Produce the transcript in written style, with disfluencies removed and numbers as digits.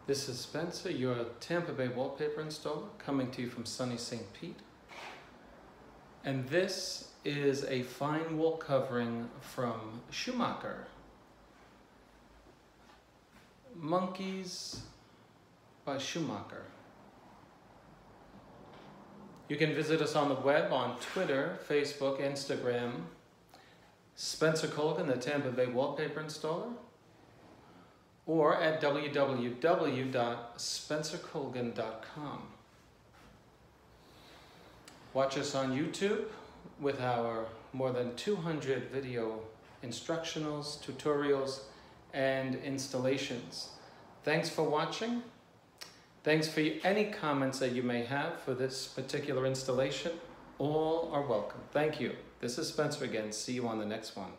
This is Spencer, your Tampa Bay wallpaper installer, coming to you from sunny St. Pete. And this is a fine wall covering from Schumacher. Monkeys by Schumacher. You can visit us on the web on Twitter, Facebook, Instagram, Spencer Colgan, the Tampa Bay wallpaper installer, or at www.spencercolgan.com. Watch us on YouTube with our more than 200 video instructionals, tutorials, and installations. Thanks for watching. Thanks for any comments that you may have for this particular installation. All are welcome. Thank you. This is Spencer again. See you on the next one.